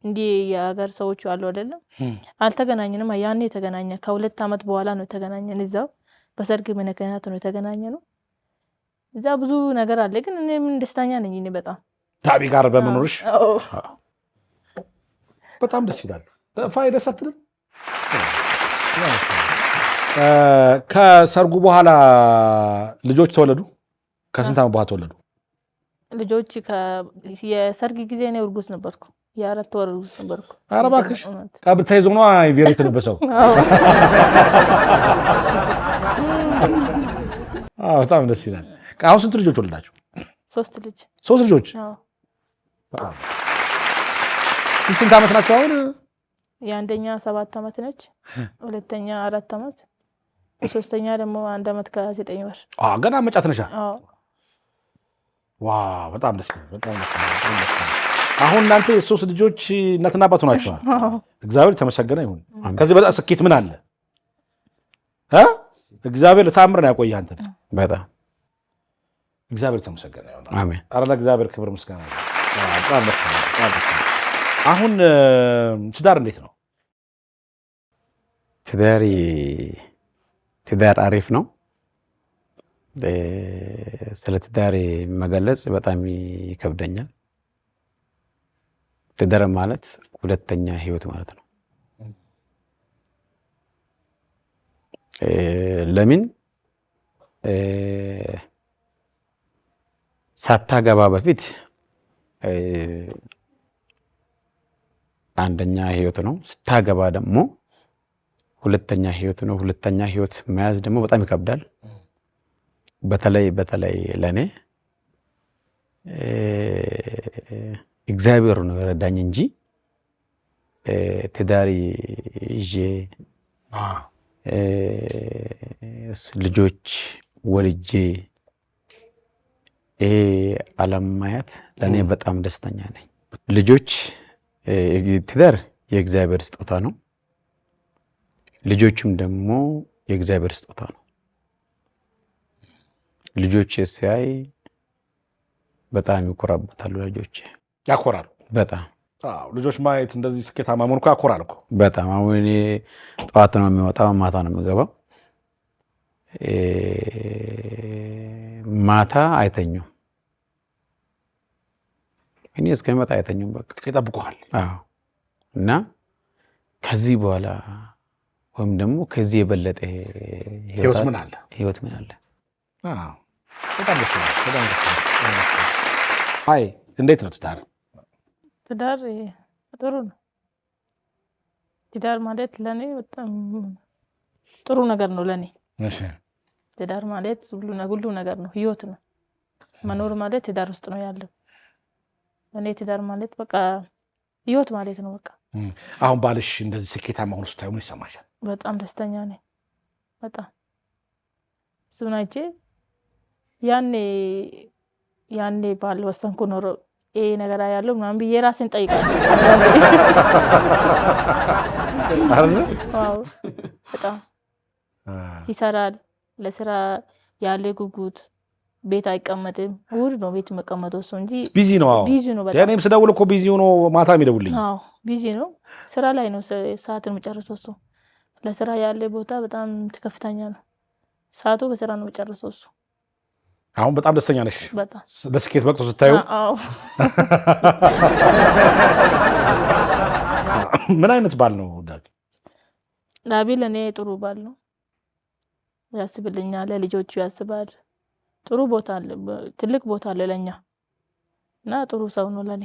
እንዲህ የሀገር ሰዎች አሉ አይደለም። አልተገናኘንም። ያኔ የተገናኘ ከ2 ዓመት በኋላ ነው የተገናኘን። እዛው በሰርግ ምክንያት ነው የተገናኘ ነው። እዛ ብዙ ነገር አለ። ግን እኔ ምን ደስተኛ ነኝ እኔ በጣም ታቢ ጋር በመኖርሽ በጣም ደስ ይላል። ፋይዳ ሳትልም ከሰርጉ በኋላ ልጆች ተወለዱ? ከስንት ዓመት በኋላ ተወለዱ ልጆች? የሰርግ ጊዜ እኔ እርጉዝ ነበርኩ። የ4 ወር እርጉዝ ነበርኩ። ኧረ እባክሽ ቀብር ተይዞ ነው ቬሬ የተለበሰው? በጣም ደስ ይላል። አሁን ስንት ልጆች ወለዳችሁ? 3 ልጅ። 3 ልጆች? ስንት ዓመት ናቸው አሁን? የአንደኛ 7 ዓመት ነች፣ ሁለተኛ 4 ዓመት፣ ሶስተኛ ደግሞ 1 ዓመት ከ9 ወር። ገና መጫት ነሻ? ዋው! በጣም ደስ ይላል። አሁን እናንተ የ3 ልጆች እናትና አባት ናቸዋል። እግዚአብሔር የተመሰገነ ይሁን። ከዚህ በጣም ስኬት ምን አለ? እግዚአብሔር ለታምር ነው ያቆየህ አንተ። በጣም እግዚአብሔር ተመሰገነ ይሁን። አሜን። ኧረ ለእግዚአብሔር ክብር ምስጋና። አሁን ትዳር እንዴት ነው? ትዳር አሪፍ ነው። ስለ ትዳር መገለጽ በጣም ይከብደኛል። ትዳር ማለት ሁለተኛ ህይወት ማለት ነው። ለምን ሳታገባ በፊት አንደኛ ህይወት ነው። ስታገባ ደግሞ ሁለተኛ ህይወት ነው። ሁለተኛ ህይወት መያዝ ደግሞ በጣም ይከብዳል። በተለይ ለኔ እግዚአብሔር ነው የረዳኝ እንጂ ትዳር ይዤ ልጆች ወልጄ ዓለም ማየት ለኔ በጣም ደስተኛ ነኝ። ልጆች ትዳር የእግዚአብሔር ስጦታ ነው። ልጆችም ደግሞ የእግዚአብሔር ስጦታ ነው። ልጆች ሲያይ በጣም ይኮራበታሉ። ልጆች ያኮራሉ በጣም። ልጆች ማየት እንደዚህ ስኬታማ መሆን እኮ ያኮራል እኮ በጣም። አሁን እኔ ጠዋት ነው የሚወጣው፣ ማታ ነው የሚገባው። ማታ አይተኙም። እኔ እስከሚመጣ አይተኙም። በቃ ይጠብቁሃል። እና ከዚህ በኋላ ወይም ደግሞ ከዚህ የበለጠ ህይወት ምን አለ? በጣም ደስ ይላል። አይ እንዴት ነው ትዳር? ትዳር ጥሩ ነው። ትዳር ማለት ለኔ በጣም ጥሩ ነገር ነው ለኔ። ትዳር ማለት ሁሉ ነገር ነው፣ ህይወት ነው። መኖር ማለት ትዳር ውስጥ ነው ያለው። እኔ ትዳር ማለት በቃ ህይወት ማለት ነው። በቃ አሁን ባልሽ እንደዚህ ስኬታማ ሆኖ ስታዩ ምን ይሰማሻል? በጣም ደስተኛ ነኝ። በጣም እሱን አይቼ ያኔ ባል ወሰንኩ ኖሮ ይሄ ነገር ያለው ምናምን ብዬ ራሴን ጠይቃለሁ። በጣም ይሰራል። ለስራ ያለ ጉጉት ቤት አይቀመጥም። እሑድ ነው ቤት መቀመጠው እሱ እንጂ ቢዚ ነው። በጣም እኔም ስደውል እኮ ቢዚ ሆኖ ማታ የሚደውልኝ። ቢዚ ነው፣ ስራ ላይ ነው ሰዓትን የሚጨርሰው እሱ። ለስራ ያለ ቦታ በጣም ከፍተኛ ነው። ሰዓቱ በስራ ነው የሚጨርሰው እሱ። አሁን በጣም ደስተኛ ነሽ? በጣም ለስኬት በቅቶ ስታዩ? ምን አይነት ባል ነው ዳቢ? ለእኔ ጥሩ ባል ነው። ያስብልኛል፣ ለልጆቹ ያስባል። ጥሩ ቦታ አለ፣ ትልቅ ቦታ አለ ለኛ እና ጥሩ ሰው ነው ለኔ።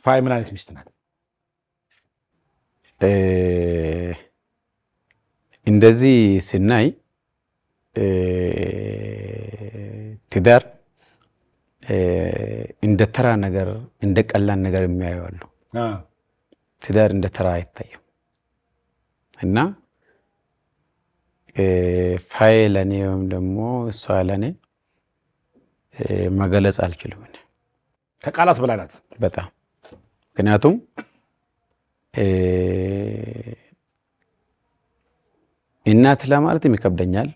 ፋይ ምን አይነት ሚስት ናት? እንደዚህ ስናይ ትዳር እንደ ተራ ነገር እንደ ቀላል ነገር የሚያዩ አሉ። ትዳር እንደ ተራ አይታይም እና ፋይ ለኔ ወይም ደግሞ እሷ ለኔ መገለጽ አልችልም። ከቃላት በላይ ናት በጣም። ምክንያቱም እናት ለማለትም ይከብደኛል፣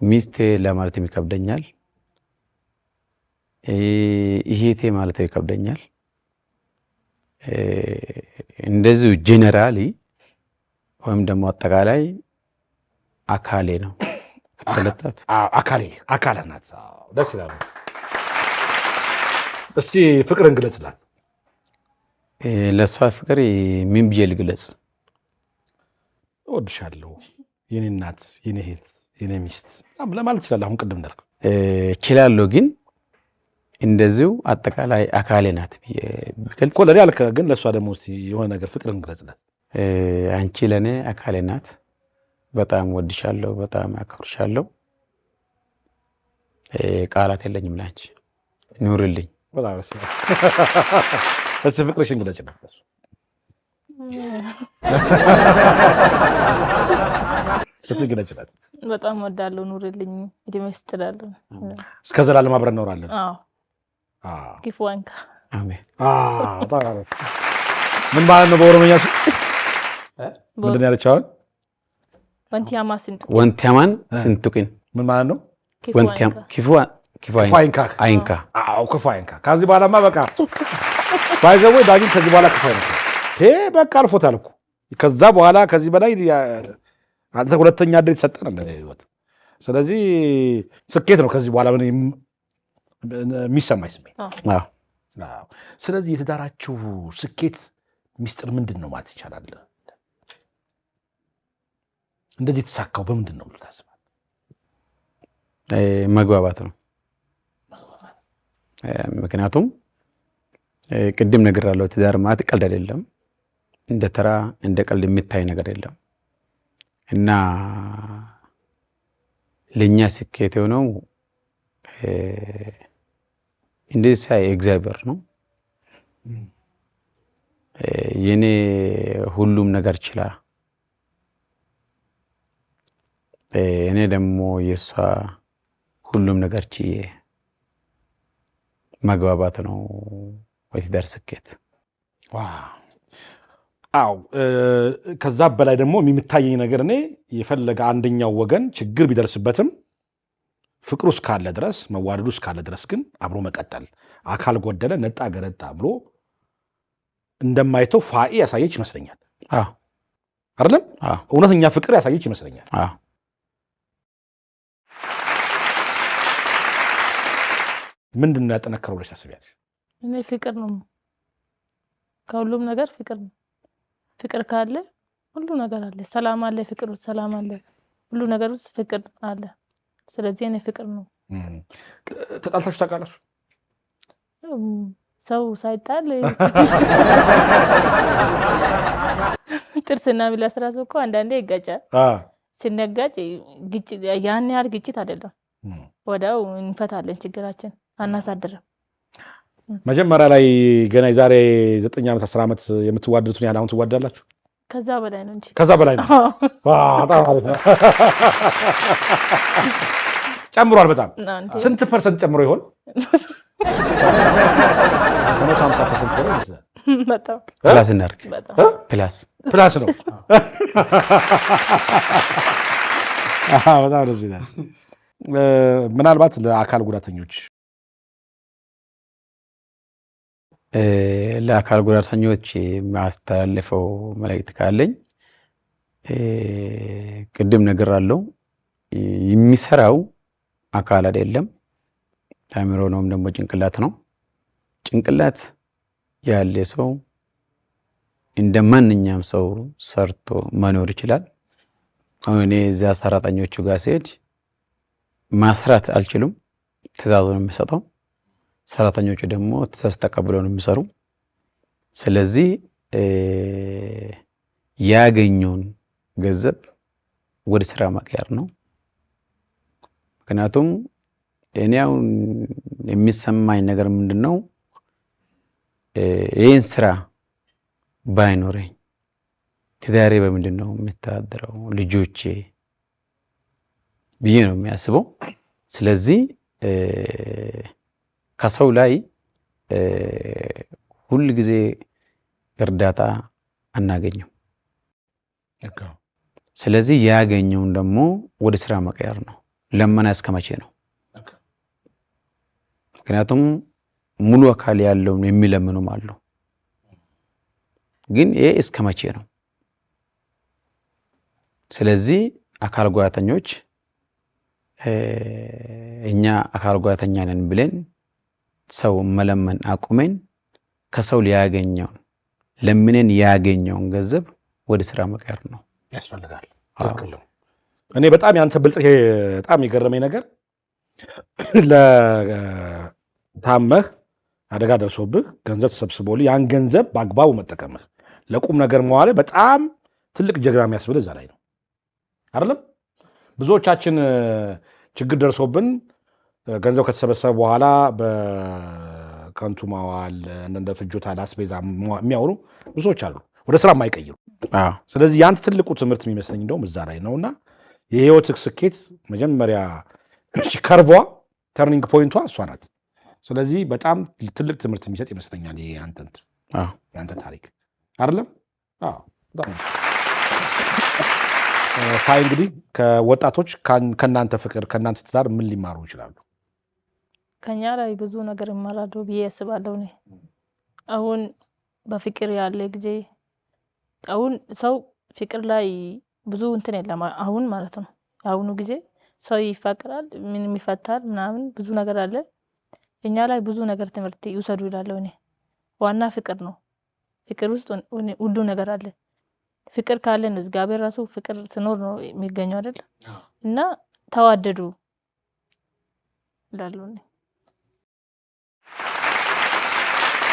ሚስቴ ለማለትም ይከብደኛል፣ እህቴ ማለት ይከብደኛል። እንደዚሁ ጄኔራሊ ወይም ደግሞ አጠቃላይ አካሌ ነው ከተለጣት አካሌ ናት። ደስ ይላል። እስቲ ፍቅርን ግለጽላት። ለሷ ፍቅር ምን ብዬ ልግለጽ? እወድሻለሁ፣ የኔ እናት፣ የኔ እህት፣ የኔ ሚስት ለማለት ይችላል። አሁን ቅድም እንዳልኩ እችላለሁ፣ ግን እንደዚሁ አጠቃላይ አካሌ ናት ብዬ ብገልጽ እኮ ለኔ አልከ። ግን ለሷ ደግሞ እስቲ የሆነ ነገር ፍቅርን ግለጽላት። አንቺ ለኔ አካሌ ናት። በጣም ወድሻለሁ፣ በጣም አከብርሻለሁ። ቃላት የለኝም ላንቺ። ኑርልኝ። በጣም እስቲ ፍቅርሽን ግለጭላት። ግለጭላት። በጣም ወዳለሁ፣ ኑርልኝ፣ እድሜ ይስጥላለሁ። እስከ ዘላለም አብረን እንኖራለን። ኪፉ አንካ። አሜን። ምን ማለት ነው በኦሮምኛ? ምንድን ነው ያለችው? ወንቲያማን ስንቱቅን ምን ማለት ነው? ወንቲያም ክፉ አይንካ። አዎ ክፉ አይንካ። ከዚህ በኋላማ በቃ ባይዘው ዳግም ከዚህ በኋላ ክፉ አይንካ። በቃ አልፎታል እኮ ከዛ በኋላ ከዚህ በላይ አንተ ሁለተኛ ዕድል ሰጠን እንደ ህይወት። ስለዚህ ስኬት ነው ከዚህ በኋላ የሚሰማኝ ስሜት። ስለዚህ የትዳራችሁ ስኬት ሚስጥር ምንድን ነው ማለት ይቻላል? እንደዚህ የተሳካው በምንድን ነው ብሎ ታስባለህ? መግባባት ነው። ምክንያቱም ቅድም ነገር ያለው ትዳር ማለት ቀልድ አይደለም። እንደ ተራ እንደ ቀልድ የሚታይ ነገር የለም እና ለኛ ስኬት የሆነው እንደዚህ ሳይ እግዚአብሔር ነው። የኔ ሁሉም ነገር ችላ እኔ ደግሞ የሷ ሁሉም ነገር ችዬ መግባባት ነው የትዳር ስኬት። አዎ ከዛ በላይ ደግሞ የሚታየኝ ነገር እኔ የፈለገ አንደኛው ወገን ችግር ቢደርስበትም ፍቅሩ እስካለ ድረስ መዋደዱ እስካለ ድረስ ግን አብሮ መቀጠል፣ አካል ጎደለ ነጣ ገረጣ ብሎ እንደማይተው ፋኢ ያሳየች ይመስለኛል። አይደለም? እውነተኛ ፍቅር ያሳየች ይመስለኛል። ምንድን ነው ያጠነከረው ብለሽ ታስቢያለሽ? እኔ ፍቅር ነው። ከሁሉም ነገር ፍቅር ነው። ፍቅር ካለ ሁሉ ነገር አለ። ሰላም አለ፣ ፍቅር ውስጥ ሰላም አለ፣ ሁሉ ነገር ውስጥ ፍቅር አለ። ስለዚህ እኔ ፍቅር ነው። ተጣልታችሁ ታውቃላችሁ? ሰው ሳይጣል ጥርስና ምላስ ራሱ እኮ አንዳንዴ ይጋጫል። ሲነጋጭ ያን ያህል ግጭት አይደለም፣ ወዲያው እንፈታለን ችግራችን፣ አናሳድርም። መጀመሪያ ላይ ገና የዛሬ 9 ዓመት 10 ዓመት የምትዋደዱትን ያህል አሁን ትዋደዳላችሁ? ከዛ በላይ ነው እንጂ። ከዛ በላይ ነው። ጨምሯል በጣም። ስንት ፐርሰንት ጨምሮ ይሆን? 50% ሆነ ይመስላል። በጣም ፕላስ እናድርግ። ፕላስ ነው። በጣም ደስ ይላል። ምናልባት ለአካል ጉዳተኞች ማስተላለፈው መልእክት ካለኝ ቅድም ነገር አለው የሚሰራው አካል አይደለም አእምሮ ነው፣ ደግሞ ጭንቅላት ነው። ጭንቅላት ያለ ሰው እንደ ማንኛውም ሰው ሰርቶ መኖር ይችላል። አሁን እኔ እዛ ሰራተኞቹ ጋር ሲሄድ ማስራት አልችልም፣ ትእዛዝ ነው የሚሰጠው። ሰራተኞቹ ደግሞ ትእዛዝ ተቀብለው ነው የሚሰሩ። ስለዚህ ያገኘውን ገንዘብ ወደ ስራ መቀየር ነው። ምክንያቱም እኔ አሁን የሚሰማኝ ነገር ምንድነው ይህን ስራ ባይኖረኝ ትዳሬ በምንድን ነው የምተዳደረው ልጆቼ ብዬ ነው የሚያስበው። ስለዚህ ከሰው ላይ ሁል ጊዜ እርዳታ አናገኝም። ስለዚህ ያገኘውን ደግሞ ወደ ስራ መቀየር ነው። ለመና እስከ መቼ ነው? ምክንያቱም ሙሉ አካል ያለው የሚለምኑም አሉ። ግን ይሄ እስከ መቼ ነው? ስለዚህ አካል ጉዳተኞች እኛ አካል ጉዳተኛ ነን ብለን ሰው መለመን አቁመን ከሰው ሊያገኘውን ለምንን ያገኘውን ገንዘብ ወደ ስራ መቀየር ነው ያስፈልጋል። እኔ በጣም ያንተ ብልጥ በጣም የገረመኝ ነገር ለታመህ አደጋ ደርሶብህ ገንዘብ ተሰብስቦልህ ያን ገንዘብ በአግባቡ መጠቀምህ ለቁም ነገር መዋል በጣም ትልቅ ጀግና የሚያስብልህ እዛ ላይ ነው አይደለም? ብዙዎቻችን ችግር ደርሶብን ገንዘብ ከተሰበሰበ በኋላ በከንቱ ማዋል እንደ ፍጆታ ለአስቤዛ የሚያውሉ ብዙዎች አሉ፣ ወደ ስራ የማይቀይሩ። ስለዚህ ያንተ ትልቁ ትምህርት የሚመስለኝ እንደውም እዛ ላይ ነውና የህይወት ስኬት መጀመሪያ ከርቧ ተርኒንግ ፖይንቷ እሷ ናት። ስለዚህ በጣም ትልቅ ትምህርት የሚሰጥ ይመስለኛል ይሄ ያንተ ታሪክ አይደለም? ፋይ እንግዲህ ከወጣቶች ከእናንተ ፍቅር ከእናንተ ትዳር ምን ሊማሩ ይችላሉ? ከኛ ላይ ብዙ ነገር ይማራሉ ብዬ አስባለሁ። እኔ አሁን በፍቅር ያለ ጊዜ አሁን ሰው ፍቅር ላይ ብዙ እንትን የለም አሁን ማለት ነው። አሁኑ ጊዜ ሰው ይፋቀራል፣ ምንም ይፈታል ምናምን ብዙ ነገር አለ። እኛ ላይ ብዙ ነገር ትምህርት ይውሰዱ ይላለሁ እኔ። ዋና ፍቅር ነው። ፍቅር ውስጥ ሁሉ ነገር አለ። ፍቅር ካለ ነው እግዚአብሔር ራሱ ፍቅር ሲኖር ነው የሚገኘው አይደል? እና ተዋደዱ ይላለሁ እኔ።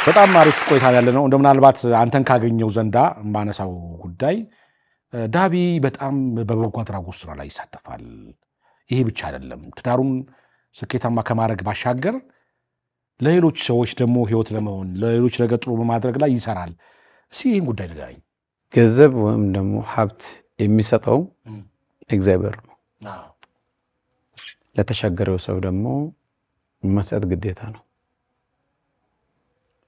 በጣም አሪፍ ቆይታ ያለ ነው። እንደ ምናልባት አንተን ካገኘው ዘንዳ የማነሳው ጉዳይ ዳቢ በጣም በበጎ አድራጎት ስራ ላይ ይሳተፋል። ይሄ ብቻ አይደለም፣ ትዳሩን ስኬታማ ከማድረግ ባሻገር ለሌሎች ሰዎች ደግሞ ህይወት ለመሆን ለሌሎች ነገር ጥሩ በማድረግ ላይ ይሰራል። እስኪ ይህን ጉዳይ ንገረኝ። ገንዘብ ወይም ደግሞ ሀብት የሚሰጠው እግዚአብሔር ነው። ለተሻገረው ሰው ደግሞ መስጠት ግዴታ ነው።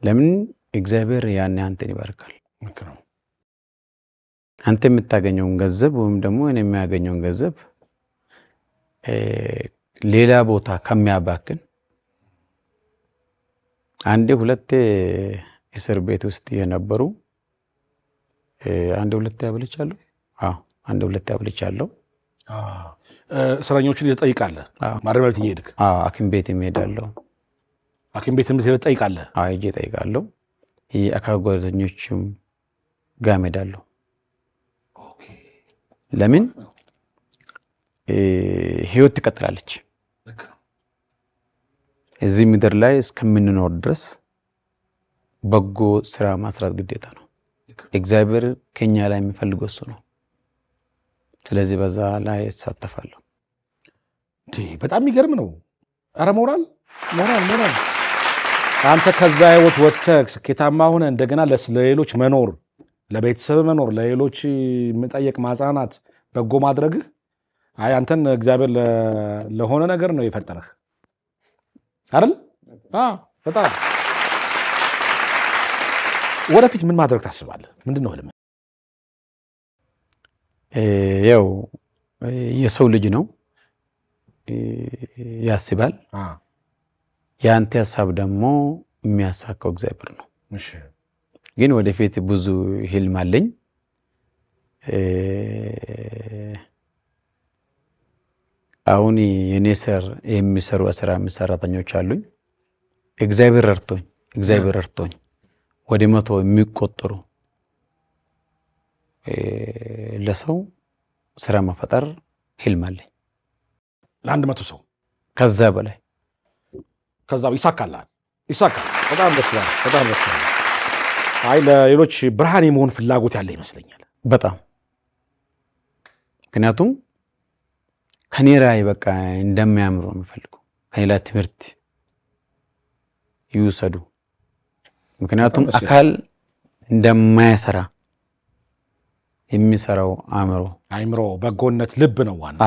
ለምን? እግዚአብሔር ያን አንተን ይባርካል። አንተ የምታገኘውን ገንዘብ ወይም ደግሞ እኔ የሚያገኘውን ገንዘብ ሌላ ቦታ ከሚያባክን አንዴ ሁለቴ እስር ቤት ውስጥ የነበሩ አንዴ ሁለቴ አብልቻለሁ። አንዴ ሁለቴ አብልቻለሁ። እስረኞችን ትጠይቃለህ? ማረሚያ ቤት እየሄድክ? ሐኪም ቤት እሄዳለሁ። ሐኪም ቤት ትጠይቃለህ? ሄጄ እጠይቃለሁ። የአካል ጉዳተኞችም ጋር እሄዳለሁ። ለምን? ህይወት ትቀጥላለች። እዚህ ምድር ላይ እስከምንኖር ድረስ በጎ ስራ ማስራት ግዴታ ነው። እግዚአብሔር ከኛ ላይ የሚፈልገው እሱ ነው። ስለዚህ በዛ ላይ እሳተፋለሁ። በጣም የሚገርም ነው። ኧረ ሞራል። አንተ ከዛ ህይወት ወጥተህ ስኬታማ ሆነ እንደገና ለሌሎች መኖር፣ ለቤተሰብ መኖር፣ ለሌሎች መጠየቅ፣ ማጽናናት፣ በጎ ማድረግህ አንተን እግዚአብሔር ለሆነ ነገር ነው የፈጠረህ አይደል? በጣም ወደፊት ምን ማድረግ ታስባለህ? ምንድን ነው ህልምህ? ያው የሰው ልጅ ነው ያስባል። የአንተ ሀሳብ ደግሞ የሚያሳካው እግዚአብሔር ነው። ግን ወደፊት ብዙ ህልም አለኝ። አሁን የኔ ስር የሚሰሩ 15 ሰራተኞች አሉኝ። እግዚአብሔር ረድቶኝ ወደ 100 የሚቆጠሩ ለሰው ስራ መፈጠር ህልም አለኝ። ለ100 ሰው ከዛ በላይ ይሳካል። በጣም ደስ ይላል። ለሌሎች ብርሃን የመሆን ፍላጎት ያለ ይመስለኛል በጣም። ምክንያቱም ከኔ ራዕይ በቃ እንደሚያምሩ የሚፈልጉ ከኔ ላይ ትምህርት ይውሰዱ። ምክንያቱም አካል እንደማይሰራ የሚሰራው አእምሮ፣ በጎነት፣ ልብ ነው ዋና።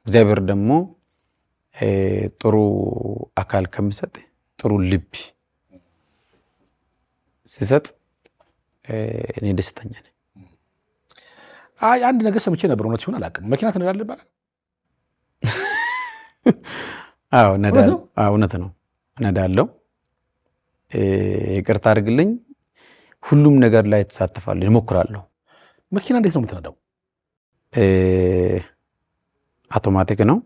እግዚአብሔር ደግሞ ጥሩ አካል ከሚሰጥ ጥሩ ልብ ሲሰጥ እኔ ደስተኛ ነኝ። አንድ ነገር ሰምቼ ነበር፣ እውነት ሲሆን አላውቅም። መኪና ትነዳለህ ይባላል? እውነት ነው፣ እነዳለሁ። ይቅርታ አድርግልኝ፣ ሁሉም ነገር ላይ ተሳተፋለሁ፣ እሞክራለሁ። መኪና እንዴት ነው የምትነዳው? አውቶማቲክ ነው።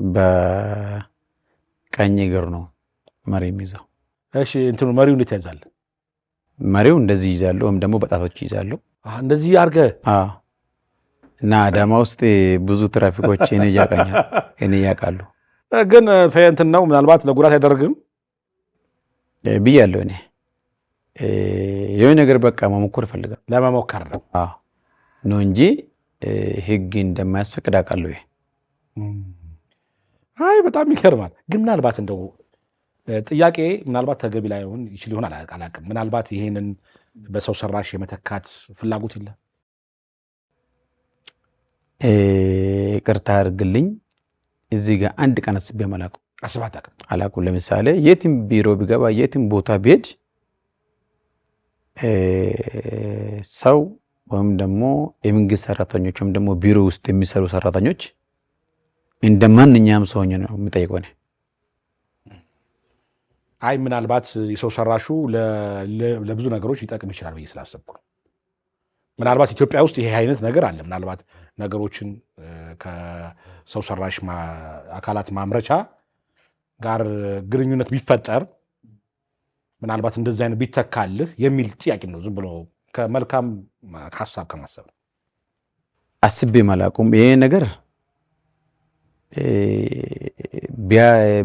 በቀኝ እግር ነው መሪ የሚይዘው። እሺ፣ መሪው እንዴት ያዛል? መሪው እንደዚህ ይዛለሁ፣ ወይም ደግሞ በጣቶች ይዛለሁ። እንደዚህ አድርገህ እና አዳማ ውስጥ ብዙ ትራፊኮች እኔ ያውቃሉ። ግን እንትን ነው ምናልባት ለጉዳት አይደረግም ብያለሁ። እኔ የሆነ ነገር በቃ መሞከር እፈልጋለሁ። ለመሞከር ነው እንጂ ህግ እንደማያስፈቅድ አውቃለሁ። በጣም ይገርማል። ግን ምናልባት እንደው ጥያቄ ምናልባት ተገቢ ላይሆን ይችል ይሆን አላውቅም። ምናልባት ይሄንን በሰው ሰራሽ የመተካት ፍላጎት የለ? ይቅርታ አድርግልኝ፣ እዚህ ጋር አንድ ቀን አስቤ አላውቅም። ለምሳሌ የትም ቢሮ ቢገባ የትም ቦታ ብሄድ ሰው ወይም ደግሞ የመንግስት ሰራተኞች ወይም ደግሞ ቢሮ ውስጥ የሚሰሩ ሰራተኞች እንደማንኛውም ሰው ነው የሚጠይቀው ነው። አይ ምናልባት የሰው ሰራሹ ለብዙ ነገሮች ሊጠቅም ይችላል ብዬ ስላሰብኩ ነው። ምናልባት ኢትዮጵያ ውስጥ ይሄ አይነት ነገር አለ። ምናልባት ነገሮችን ከሰው ሰራሽ አካላት ማምረቻ ጋር ግንኙነት ቢፈጠር ምናልባት እንደዚህ አይነት ቢተካልህ የሚል ጥያቄ ነው። ዝም ብሎ ከመልካም ሀሳብ ከማሰብ አስቤ ማላቁም ይሄ ነገር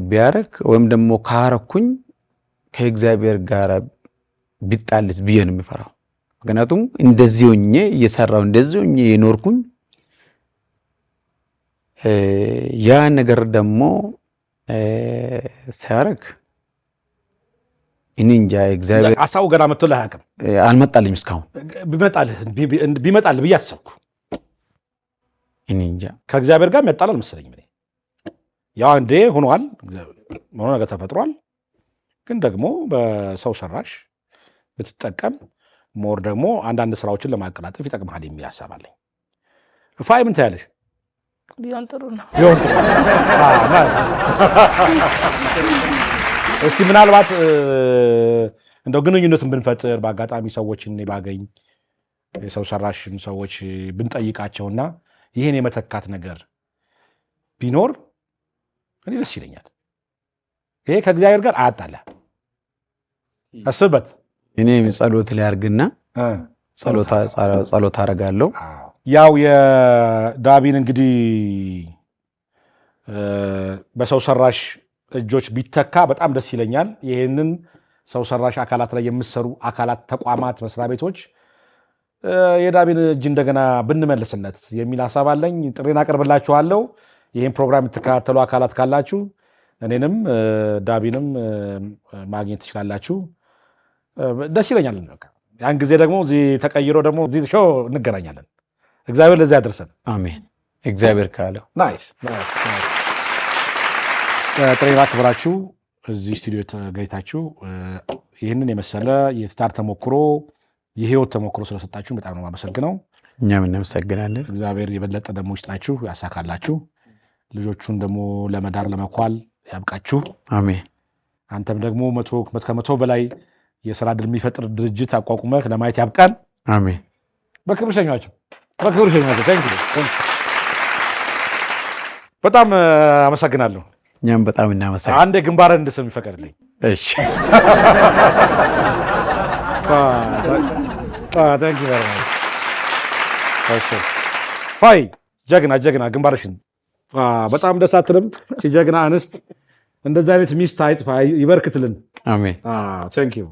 ቢያረክ ወይም ደግሞ ካረኩኝ ከእግዚአብሔር ጋር ቢጣልስ ብዬ ነው የሚፈራው። ምክንያቱም እንደዚህ ሆኜ እየሰራው እንደዚህ ሆኜ የኖርኩኝ ያ ነገር ደግሞ ሲያረክ እኔ እንጃ እግዚአብሔር አሳው ገና መጥቶ አያውቅም። አልመጣልኝም እስካሁን። ቢመጣልህ ብዬ አሰብኩ። እኔ እንጃ ከእግዚአብሔር ጋር የሚያጣላል መሰለኝ። ያው አንዴ ሆኗል፣ ሆኖ ነገር ተፈጥሯል። ግን ደግሞ በሰው ሰራሽ ብትጠቀም ሞር ደግሞ አንዳንድ ስራዎችን ለማቀላጠፍ ይጠቅምሃል የሚል ሀሳብ አለኝ። ፋይ ምን ታያለሽ? ቢሆን ጥሩ ነው። እስቲ ምናልባት እንደው ግንኙነትን ብንፈጥር በአጋጣሚ ሰዎችን ባገኝ የሰው ሰራሽን ሰዎች ብንጠይቃቸውና ይህን የመተካት ነገር ቢኖር እኔ ደስ ይለኛል። ይሄ ከእግዚአብሔር ጋር አያጣላ። አስበት። እኔ ጸሎት ላይ አድርግና ጸሎት አደርጋለሁ። ያው የዳቢን እንግዲህ በሰው ሰራሽ እጆች ቢተካ በጣም ደስ ይለኛል። ይህንን ሰው ሰራሽ አካላት ላይ የምትሰሩ አካላት፣ ተቋማት፣ መስሪያ ቤቶች የዳቢን እጅ እንደገና ብንመልስለት የሚል ሀሳብ አለኝ። ጥሬን አቀርብላችኋለሁ። ይህን ፕሮግራም የምትከታተሉ አካላት ካላችሁ እኔንም ዳቢንም ማግኘት ትችላላችሁ። ደስ ይለኛል። ያን ጊዜ ደግሞ እዚህ ተቀይሮ ደግሞ እዚህ ሾው እንገናኛለን። እግዚአብሔር ለዚህ ያደርሰን። አሜን። እግዚአብሔር ካለው ናይስ። ጥሬን አክብራችሁ እዚህ ስቱዲዮ ተገኝታችሁ ይህንን የመሰለ የትዳር ተሞክሮ የህይወት ተሞክሮ ስለሰጣችሁ በጣም ነው የማመሰግነው። እኛም እናመሰግናለን። እግዚአብሔር የበለጠ ደግሞ ይስጣችሁ፣ ያሳካላችሁ። ልጆቹን ደግሞ ለመዳር ለመኳል ያብቃችሁ። አሜን። አንተም ደግሞ ከመቶ በላይ የስራ ዕድል የሚፈጥር ድርጅት አቋቁመህ ለማየት ያብቃን። አሜን። በክብር ሸኛቸው፣ በክብር ሸኛቸው። በጣም አመሰግናለሁ። እኛም በጣም እናመሰግናለን። አንዴ ግንባርን እንድስም ይፈቀድልኝ። እሺ። ፋይ ጀግና ግንባርሽን በጣም ደስ አትልም? ጀግና አንስት እንደዚህ አይነት ሚስት አይጥፋ፣ ይበርክትልን። አሜን። ቴንክ ዩ